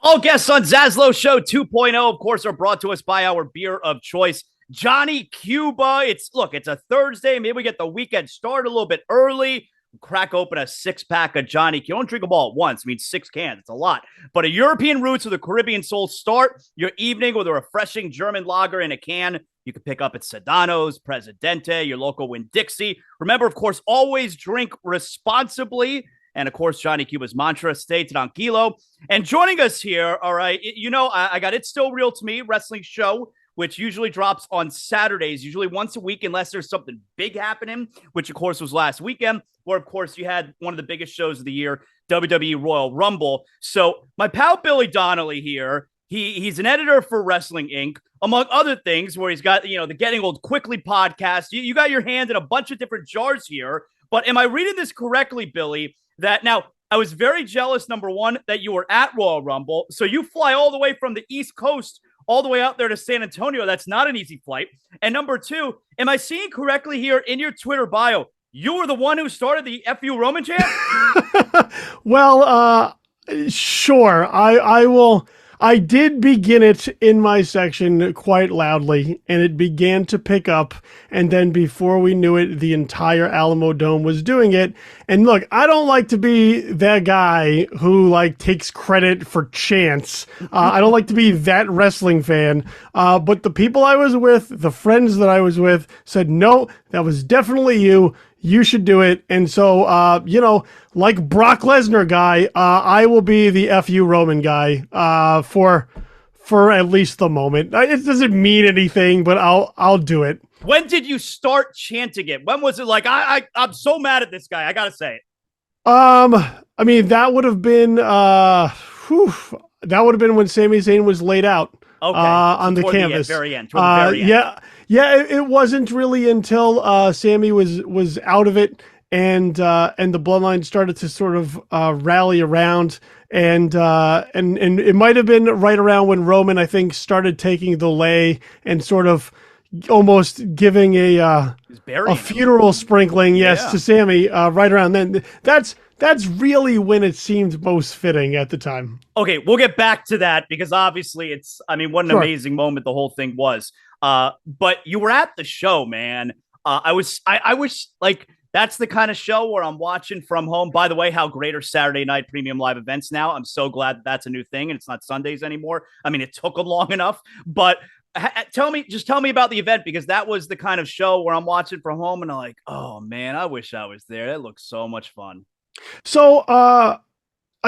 All guests on ZASLOW Show 2.0, of course, are brought to us by our beer of choice, Johnny Cuba. It's a Thursday. Maybe we get the weekend started a little bit early. Crack open a six-pack of Johnny. You don't drink them all at once. I mean, 6 cans. It's a lot. But a European roots with a Caribbean soul. Start your evening with a refreshing German lager in a can. You can pick up at Sedano's, Presidente, your local Winn-Dixie. Remember, of course, always drink responsibly. And, of course, Johnny Cuba's mantra, stay tranquilo. And joining us here, all right, I got It's Still Real to Me wrestling show, which usually drops on Saturdays, usually once a week, unless there's something big happening, which, of course, was last weekend, where, of course, you had one of the biggest shows of the year, WWE Royal Rumble. So my pal Billy Donnelly here, he's an editor for Wrestling Inc., among other things, where he's got, the Getting Old Quickly podcast. You got your hand in a bunch of different jars here. But am I reading this correctly, Billy? That now, I was very jealous, number one, that you were at Royal Rumble. So you fly all the way from the East Coast all the way out there to San Antonio. That's not an easy flight. And number two, am I seeing correctly here in your Twitter bio, you were the one who started the FU Roman chant? Well, sure. I will. I did begin it in my section quite loudly, and it began to pick up. And then before we knew it, the entire Alamo Dome was doing it. And look, I don't like to be that guy who takes credit for chants. I don't like to be that wrestling fan. But the people I was with, the friends that I was with, said, no, that was definitely you. You should do it. And so, like Brock Lesnar guy, I will be the FU Roman guy for at least the moment. It doesn't mean anything, but I'll do it. When did you start chanting it? When was it I'm so mad at this guy? I got to say it. I mean, that would have been when Sami Zayn was laid out on the canvas. Very end. Toward the very end. Yeah, it wasn't really until Sammy was out of it and the Bloodline started to sort of rally around, and it might have been right around when Roman, I think, started taking the lay and sort of almost giving a funeral sprinkling, to Sammy right around then. That's really when it seemed most fitting at the time. Okay, we'll get back to that because obviously what an amazing moment the whole thing was. But you were at the show, man. I wish that's the kind of show where I'm watching from home. By the way, how great are Saturday night premium live events now? I'm so glad that's a new thing and it's not Sundays anymore. I mean, it took them long enough, but tell me about the event, because that was the kind of show where I'm watching from home and I'm like, oh man, I wish I was there. That looks so much fun. So, I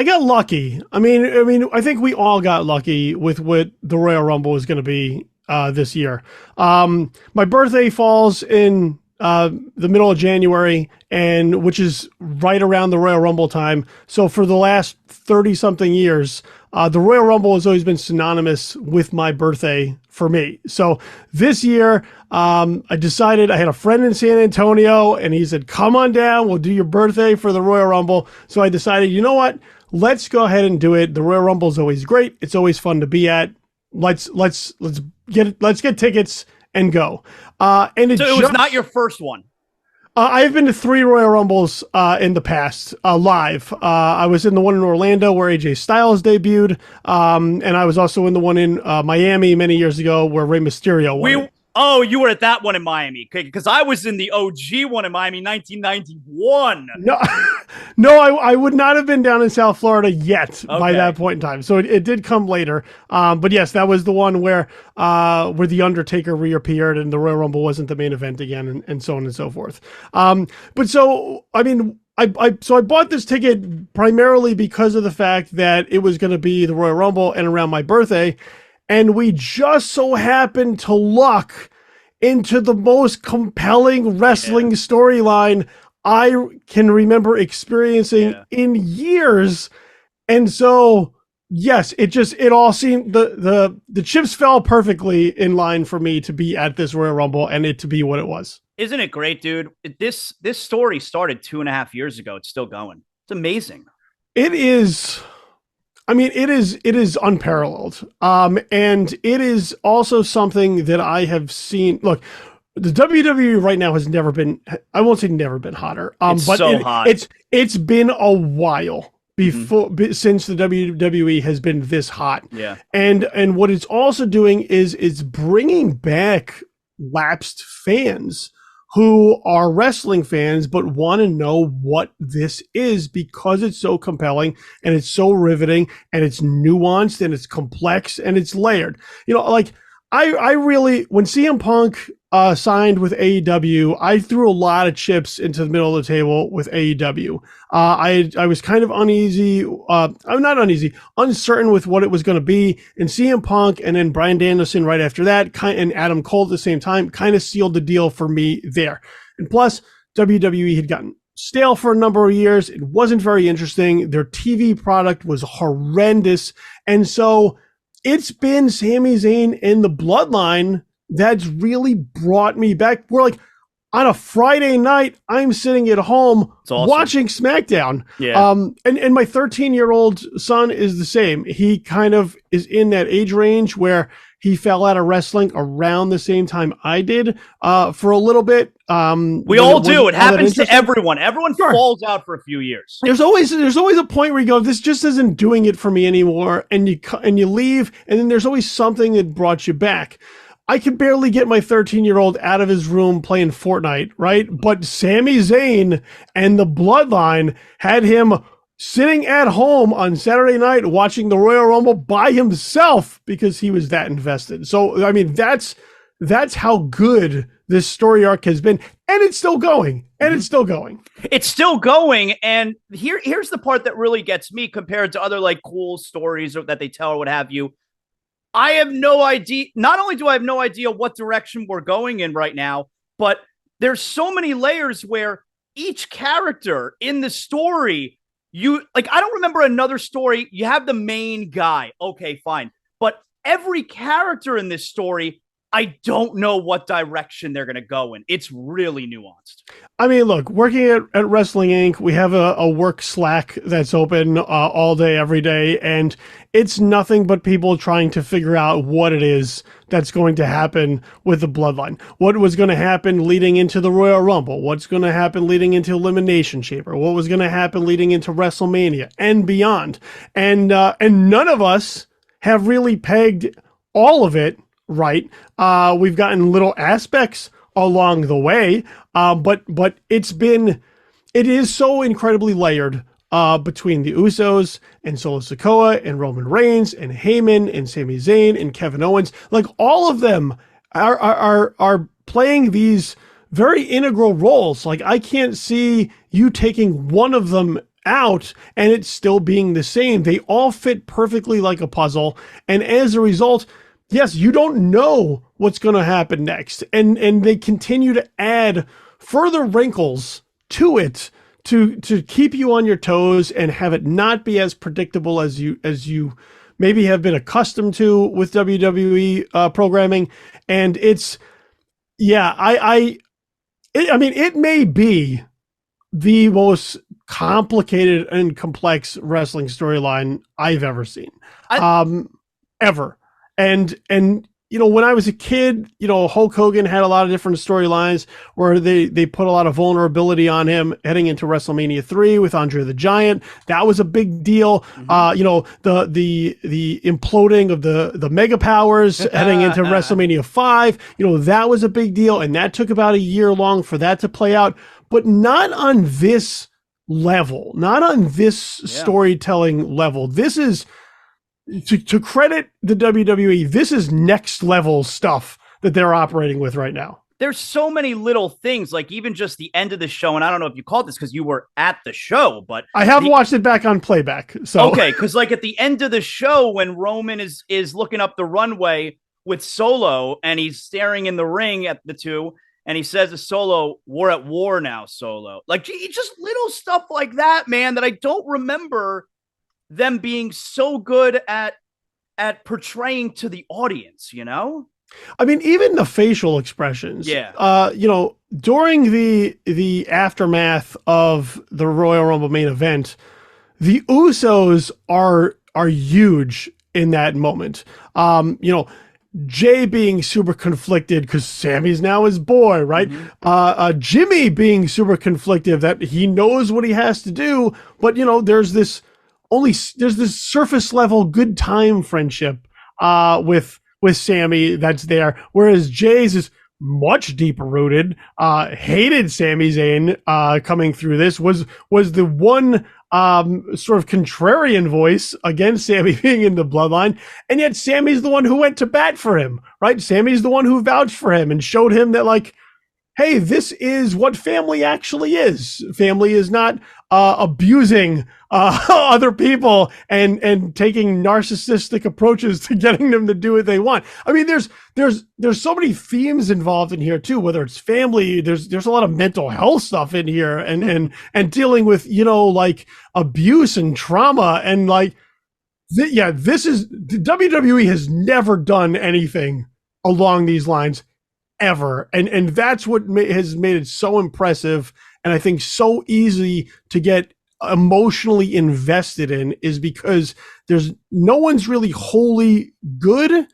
got lucky. I mean, I think we all got lucky with what the Royal Rumble is going to be this year. My birthday falls in the middle of January, and which is right around the Royal Rumble time. So for the last 30 something years, the Royal Rumble has always been synonymous with my birthday for me. So this year, I decided, I had a friend in San Antonio and he said, come on down, we'll do your birthday for the Royal Rumble. So I decided, you know what? Let's go ahead and do it. The Royal Rumble is always great. It's always fun to be at. Let's get tickets and go. And it was not your first one. I've been to 3 Royal Rumbles in the past, live. I was in the one in Orlando where AJ Styles debuted, and I was also in the one in Miami many years ago where Rey Mysterio won. Oh, you were at that one in Miami, because I was in the OG one in Miami, 1991. No, I would not have been down in South Florida yet by that point in time. So it did come later. But yes, that was the one where the Undertaker reappeared and the Royal Rumble wasn't the main event again, and so on and so forth. But so, I mean, I bought this ticket primarily because of the fact that it was going to be the Royal Rumble and around my birthday. And we just so happened to luck into the most compelling wrestling storyline I can remember experiencing in years. And so, yes, it all seemed, the chips fell perfectly in line for me to be at this Royal Rumble and it to be what it was. Isn't it great, dude? This story started 2.5 years ago. It's still going. It's amazing. It is. I mean, it is unparalleled. And it is also something that I have seen. Look, the WWE right now has never been, I won't say never been hotter. It's but so hot. It's been a while. since the WWE has been this hot. Yeah. And what it's also doing is it's bringing back lapsed fans who are wrestling fans but want to know what this is because it's so compelling and it's so riveting and it's nuanced and it's complex and it's layered. Like I really, when CM Punk signed with AEW, I threw a lot of chips into the middle of the table with AEW. I was kind of uneasy. I'm not uneasy, uncertain with what it was going to be. And CM Punk and then Bryan Danielson right after that, and Adam Cole at the same time, kind of sealed the deal for me there. And plus, WWE had gotten stale for a number of years. It wasn't very interesting. Their TV product was horrendous. And so it's been Sami Zayn and the Bloodline that's really brought me back. We're like, on a Friday night, I'm sitting at home watching SmackDown. Yeah. And my 13-year-old son is the same. He kind of is in that age range where he fell out of wrestling around the same time I did for a little bit. We all do. It happens to everyone. Everyone falls out for a few years. There's always a point where you go, this just isn't doing it for me anymore, and you leave, and then there's always something that brought you back. I can barely get my 13-year-old out of his room playing Fortnite, right? But Sami Zayn and the Bloodline had him sitting at home on Saturday night watching the Royal Rumble by himself because he was that invested. So, I mean, that's how good this story arc has been. And it's still going. It's still going. And here's the part that really gets me compared to other like cool stories that they tell or what have you. I have no idea. Not only do I have no idea what direction we're going in right now, but there's so many layers where each character in the story, I don't remember another story. You have the main guy. Okay, fine. But every character in this story, I don't know what direction they're going to go in. It's really nuanced. I mean, look, working at Wrestling Inc., we have a work Slack that's open all day, every day, and it's nothing but people trying to figure out what it is that's going to happen with the Bloodline. What was going to happen leading into the Royal Rumble? What's going to happen leading into Elimination Chamber? What was going to happen leading into WrestleMania and beyond? And none of us have really pegged all of it right. We've gotten little aspects along the way, but it is so incredibly layered between the Usos and Solo Sikoa and Roman Reigns and Heyman and Sami Zayn and Kevin Owens. Like, all of them are playing these very integral roles. Like, I can't see you taking one of them out and it still being the same. They all fit perfectly like a puzzle, and as a result, yes, you don't know what's going to happen next. And they continue to add further wrinkles to it to keep you on your toes and have it not be as predictable as you maybe have been accustomed to with WWE programming. And it's, yeah, I mean, it may be the most complicated and complex wrestling storyline I've ever seen. Ever. And when I was a kid, Hulk Hogan had a lot of different storylines where they put a lot of vulnerability on him heading into WrestleMania 3 with Andre the Giant. That was a big deal. The imploding of the Mega Powers heading into WrestleMania 5, that was a big deal. And that took about a year long for that to play out, but not on this level, not on this storytelling level. This is, to credit the WWE, this is next level stuff that they're operating with right now. There's so many little things, like even just the end of the show, and I don't know if you caught this because you were at the show, but I have watched it back on playback. So okay, because like at the end of the show, when Roman is looking up the runway with Solo and he's staring in the ring at the two, and he says to Solo, "We're at war now, Solo." Like, just little stuff like that, man, that I don't remember them being so good at portraying to the audience, I mean, even the facial expressions. Yeah. During the aftermath of the Royal Rumble main event, the Usos are huge in that moment. Jay being super conflicted because Sammy's now his boy, right? Mm-hmm. Jimmy being super conflicted that he knows what he has to do, but there's this there's this surface level good time friendship with Sami that's there, whereas Jay's is much deeper rooted. Hated Sami Zayn coming through this, was the one sort of contrarian voice against Sami being in the bloodline, and yet Sami's the one who went to bat for him, right? Sami's the one who vouched for him and showed him that, like, hey, this is what family actually is. Family is not abusing other people and taking narcissistic approaches to getting them to do what they want. I mean, there's so many themes involved in here too. Whether it's family, there's a lot of mental health stuff in here, and dealing with, you know, like abuse and trauma, and like, this is WWE has never done anything along these lines ever, and that's what has made it so impressive, and I think so easy to get emotionally invested in, is because there's no one's really wholly good.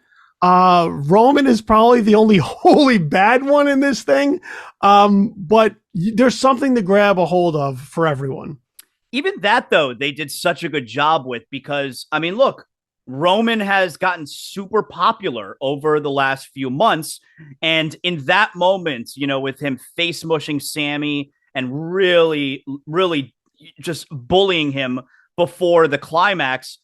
Roman is probably the only wholly bad one in this thing, but there's something to grab a hold of for everyone. Even that, though, they did such a good job with, because, I mean, look, Roman has gotten super popular over the last few months. And in that moment, you know, with him face mushing Sami and really, really just bullying him before the climax,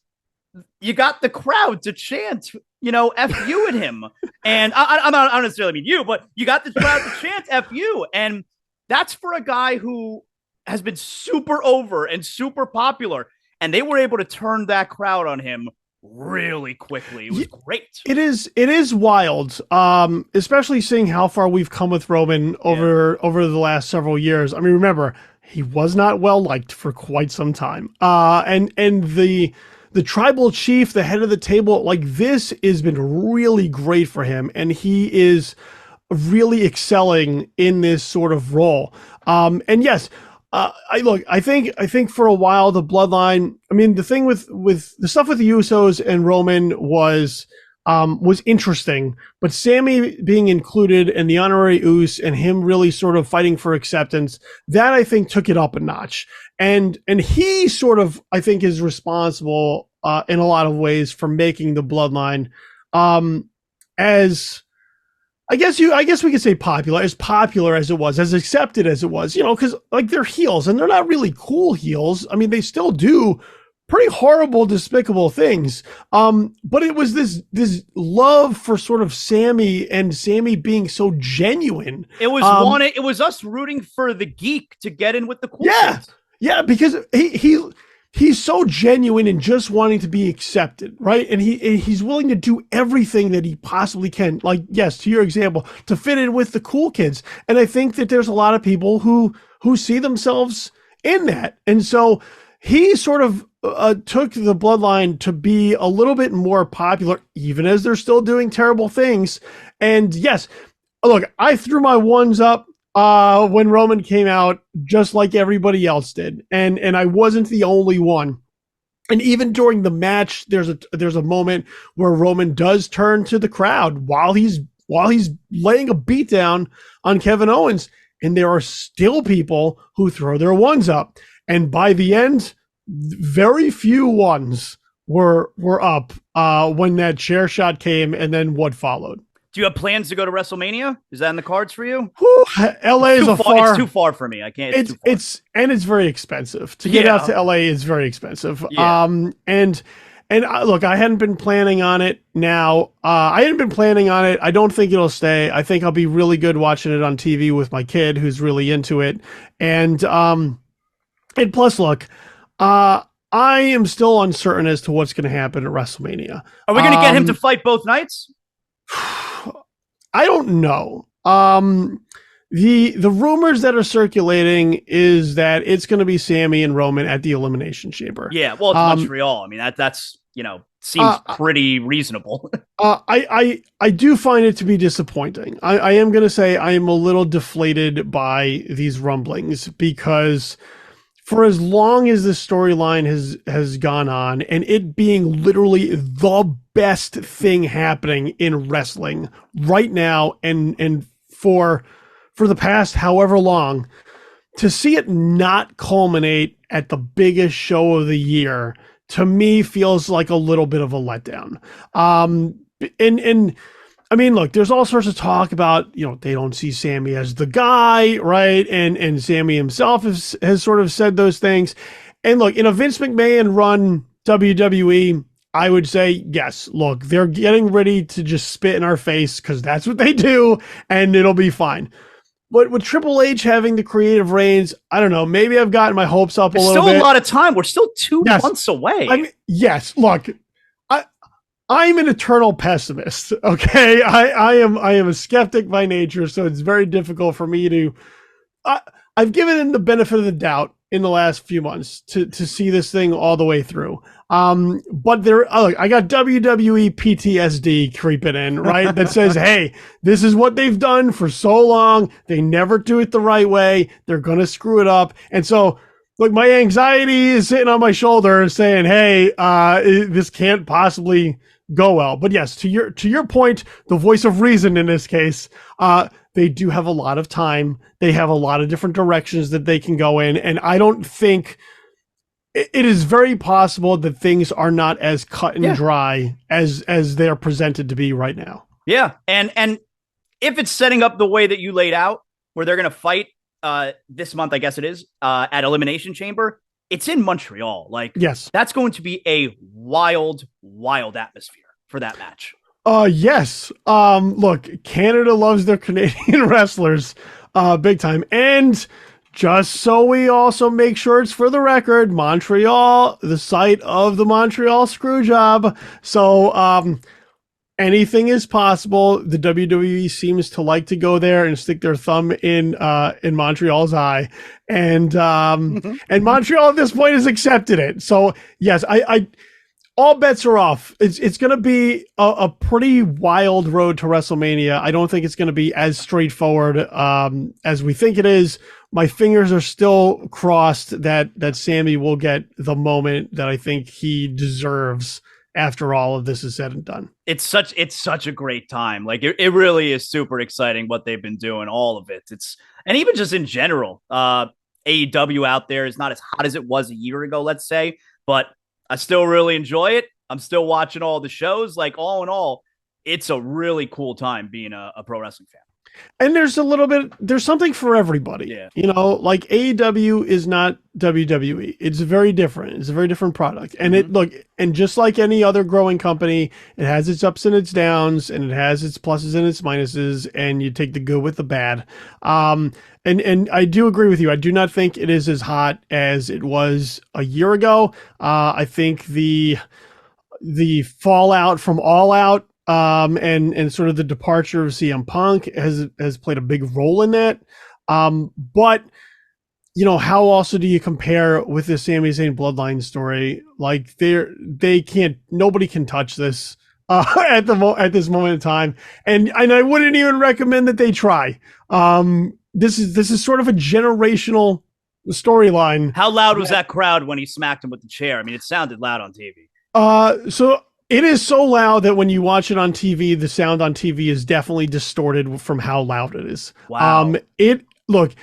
you got the crowd to chant, you know, F you at him. And I don't necessarily mean you, but you got the crowd to chant F you. And that's for a guy who has been super over and super popular. And they were able to turn that crowd on him really quickly. It was great. It is wild, especially seeing how far we've come with Roman over the last several years. I mean, remember, he was not well liked for quite some time, and the tribal chief, the head of the table, like, this has been really great for him, and he is really excelling in this sort of role. And yes, I think for a while the bloodline, I mean, the thing with the stuff with the Usos and Roman was interesting, but Sami being included and the honorary Us and him really sort of fighting for acceptance, that I think took it up a notch. And he sort of, I think, is responsible in a lot of ways for making the bloodline as, I guess we could say popular as it was, as accepted as it was, you know, because, like, they're heels and they're not really cool heels. I mean, they still do pretty horrible, despicable things. But it was this love for sort of Sami, and Sami being so genuine. It was it was us rooting for the geek to get in with the cool kids. Yeah, because he's so genuine and just wanting to be accepted, right? And he's willing to do everything that he possibly can. Like, yes, to your example, to fit in with the cool kids. And I think that there's a lot of people who see themselves in that. And so he sort of took the bloodline to be a little bit more popular, even as they're still doing terrible things. And yes, look, I threw my ones up when Roman came out, just like everybody else did, and I wasn't the only one. And even during the match, there's a moment where Roman does turn to the crowd while he's laying a beat down on Kevin Owens, and there are still people who throw their ones up. And by the end, very few ones were up when that chair shot came, and then what followed. Do you have plans to go to WrestleMania? Is that in the cards for you? LA is it's too far for me. I can't. It's very expensive to get out to LA. Is very expensive. Yeah. And look, I hadn't been planning on it. Now, I hadn't been planning on it. I don't think it'll stay. I think I'll be really good watching it on TV with my kid, who's really into it. And plus, look, I am still uncertain as to what's going to happen at WrestleMania. Are we going to get him to fight both nights? I don't know. The rumors that are circulating is that it's going to be Sami and Roman at the Elimination Chamber. Yeah, well, it's Montreal. I mean, that's you know, seems pretty reasonable. I do find it to be disappointing. I am going to say I am a little deflated by these rumblings, because for as long as this storyline has gone on, and it being literally the best thing happening in wrestling right now, and for the past however long, to see it not culminate at the biggest show of the year to me feels like a little bit of a letdown. And I mean, look, there's all sorts of talk about, they don't see Sammy as the guy, right? And Sammy himself has sort of said those things. And look, in a Vince McMahon run WWE, I would say, yes, look, they're getting ready to just spit in our face because that's what they do, and it'll be fine. But with Triple H having the creative reins, I don't know, maybe I've gotten my hopes up a little bit. There's still a lot of time. We're still 2 months away. I mean, yes, look, I'm an eternal pessimist, okay? I am a skeptic by nature, so it's very difficult for me to... I've given him the benefit of the doubt in the last few months to see this thing all the way through. But I got WWE PTSD creeping in, right? That says, hey, this is what they've done for so long. They never do it the right way. They're going to screw it up. And so, look, my anxiety is sitting on my shoulder saying, hey, this can't possibly go well. But yes, to your point, the voice of reason in this case, they do have a lot of time. They have a lot of different directions that they can go in. And I don't think it is very possible that things are not as cut and dry as they're presented to be right now. Yeah. And if it's setting up the way that you laid out, where they're going to fight this month, I guess it is, at Elimination Chamber, it's in Montreal. Like, yes, that's going to be a wild, wild atmosphere for that match. Yes. Look, Canada loves their Canadian wrestlers, big time. And just so we also make sure it's for the record, Montreal, the site of the Montreal screw job. So, anything is possible. The WWE seems to like to go there and stick their thumb in Montreal's eye. And Montreal at this point has accepted it. So yes, I all bets are off. It's going to be a pretty wild road to WrestleMania. I don't think it's going to be as straightforward as we think it is. My fingers are still crossed that Sammy will get the moment that I think he deserves after all of this is said and done. It's such a great time. Like it really is super exciting what they've been doing, all of it. And even just in general, AEW out there is not as hot as it was a year ago, let's say, but I still really enjoy it. I'm still watching all the shows. Like, all in all, it's a really cool time being a pro wrestling fan. And there's something for everybody. Yeah. Like AEW is not WWE. It's very different. It's a very different product. And and just like any other growing company, it has its ups and its downs, and it has its pluses and its minuses, and you take the good with the bad. And I do agree with you. I do not think it is as hot as it was a year ago. I think the fallout from All Out, and sort of the departure of CM Punk has played a big role in that. But how also do you compare with the Sami Zayn Bloodline story? Like nobody can touch this at this moment in time, and I wouldn't even recommend that they try. This is sort of a generational storyline. How loud was that crowd when he smacked him with the chair? I mean, it sounded loud on TV. So it is so loud that when you watch it on TV, the sound on TV is definitely distorted from how loud it is. Wow. Look,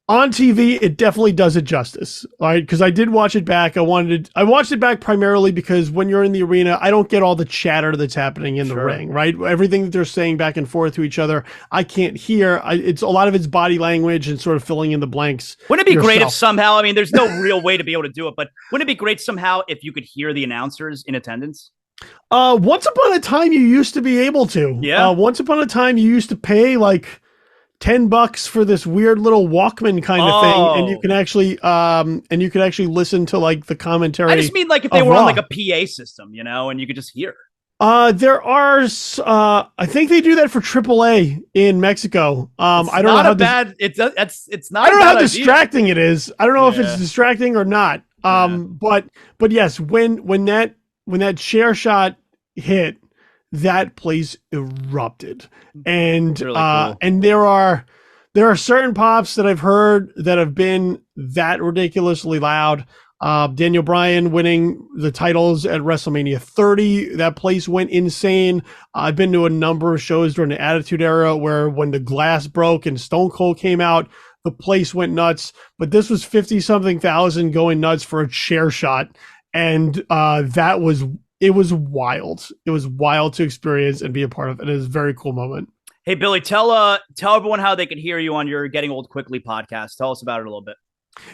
on TV, it definitely does it justice, right? Because I did watch it back. I watched it back primarily because when you're in the arena, I don't get all the chatter that's happening in the ring, right? Everything that they're saying back and forth to each other, I can't hear. It's a lot of it's body language and sort of filling in the blanks. Wouldn't it be great if somehow, I mean, there's no real way to be able to do it, but wouldn't it be great somehow if you could hear the announcers in attendance? Once upon a time, you used to be able to. Yeah. Once upon a time, you used to pay like $10 for this weird little Walkman kind of thing, and you can actually listen to like the commentary. I just mean like if they were on like a PA system, and you could just hear. There are. I think they do that for AAA in Mexico. I don't know how it's not. I don't know how distracting it is. I don't know if it's distracting or not. But yes, when that chair shot hit, that place erupted, and really cool. And there are certain pops that I've heard that have been that ridiculously loud. Daniel Bryan winning the titles at WrestleMania 30, that place went insane. I've been to a number of shows during the Attitude Era where when the glass broke and Stone Cold came out, the place went nuts. But this was 50-something thousand going nuts for a chair shot. And it was wild. It was wild to experience and be a part of. It is a very cool moment. Hey, Billy, tell everyone how they can hear you on your Getting Old Quickly podcast. Tell us about it a little bit.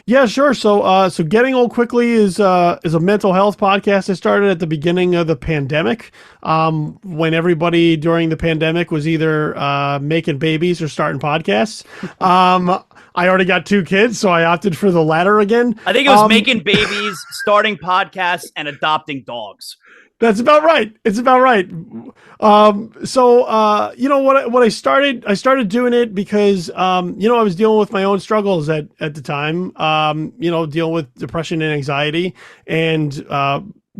Yeah, sure. So Getting Old Quickly is a mental health podcast. I started at the beginning of the pandemic, when everybody during the pandemic was either making babies or starting podcasts. I already got 2 kids, so I opted for the latter again. I think it was making babies, starting podcasts, and adopting dogs. That's about right. It's about right. What I started doing it because, I was dealing with my own struggles at the time, dealing with depression and anxiety, and,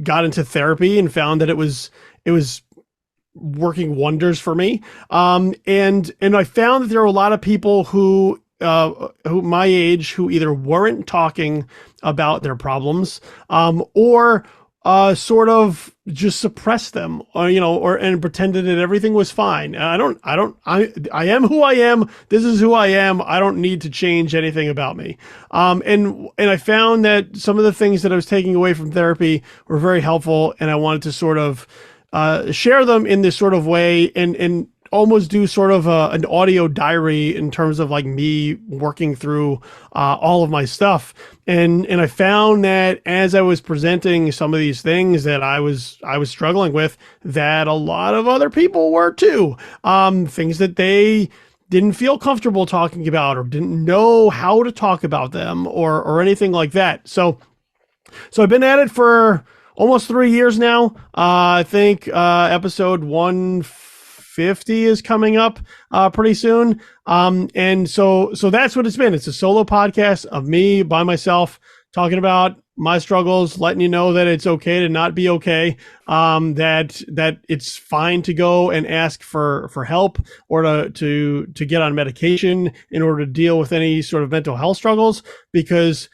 got into therapy and found that it was working wonders for me. And I found that there were a lot of people who my age who either weren't talking about their problems, or sort of just suppressed them, and pretended that everything was fine. And I am who I am. This is who I am. I don't need to change anything about me. And I found that some of the things that I was taking away from therapy were very helpful, and I wanted to sort of share them in this sort of way, and almost do sort of an audio diary in terms of like me working through all of my stuff. And I found that as I was presenting some of these things that I was struggling with, that a lot of other people were too. Things that they didn't feel comfortable talking about, or didn't know how to talk about them, or anything like that. So I've been at it for almost 3 years now. I think episode 150 is coming up pretty soon. And so that's what it's been. It's a solo podcast of me by myself talking about my struggles, letting you know that it's okay to not be okay, that it's fine to go and ask for help, or to get on medication in order to deal with any sort of mental health struggles, because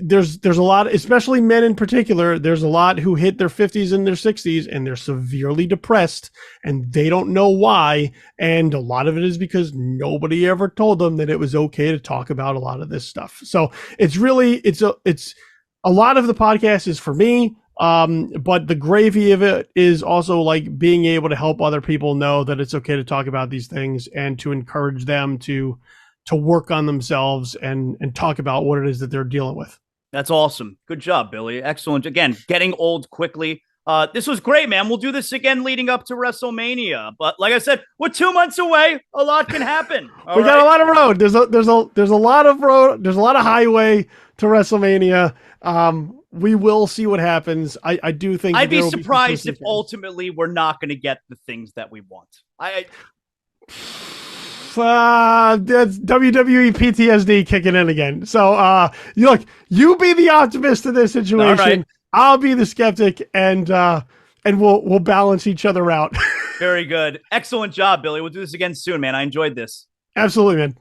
there's a lot, especially men in particular, there's a lot who hit their 50s and their 60s and they're severely depressed and they don't know why. And a lot of it is because nobody ever told them that it was okay to talk about a lot of this stuff. So it's a lot of the podcast is for me. But the gravy of it is also like being able to help other people know that it's okay to talk about these things, and to encourage them to work on themselves and talk about what it is that they're dealing with. That's awesome. Good job, Billy. Excellent. Again, Getting Old Quickly. This was great, man. We'll do this again leading up to WrestleMania. But like I said, we're 2 months away. A lot can happen. We got a lot of road. There's a lot of road. There's a lot of highway to WrestleMania. We will see what happens. I do think I'd be surprised if ultimately we're not going to get the things that we want. That's WWE PTSD kicking in again. So you be the optimist in this situation. Right. I'll be the skeptic, and we'll balance each other out. Very good. Excellent job, Billy. We'll do this again soon, man. I enjoyed this. Absolutely, man.